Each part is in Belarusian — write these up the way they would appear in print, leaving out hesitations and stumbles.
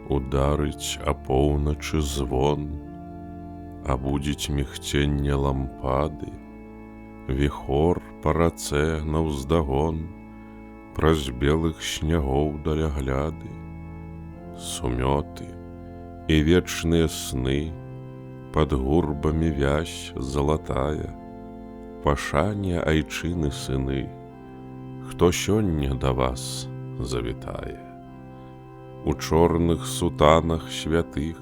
Ударыць апоўначы звон, абудзіць мігценне лампады, віхор па рацэ наўздагон, праз белых снягоў далягляды, сумёты і вечныя сны, пад гурбамі вязь залатая, пашане айчыны сыны, хто сёння да вас завітае. У чорных сутанах святых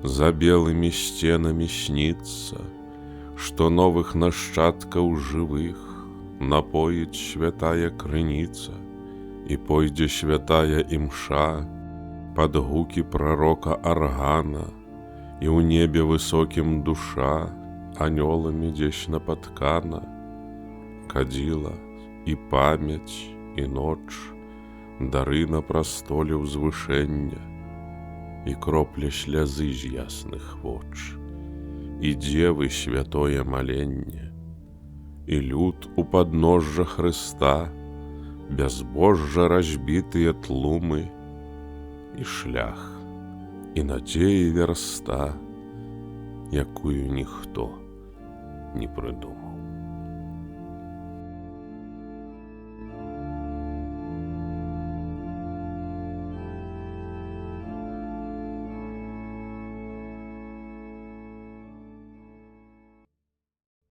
за белымі сценамі сніцца, што новых нашчадкаў жывых напоіць святая крыніца, і пойдзе святая імша пад гукі прарока аргана, і ў небе высокім душа анёламі дзесь напаткана. Кадзіла і памяць і ноч, дары на прастоле ўзвышэння, і кропля слязы з ясных воч, і дзевы святое маленне, і люд у падножжа Хрыста, бязбожжа разбітыя тлумы, і шлях, і надзеі вярста, якую ніхто не прыдумаў.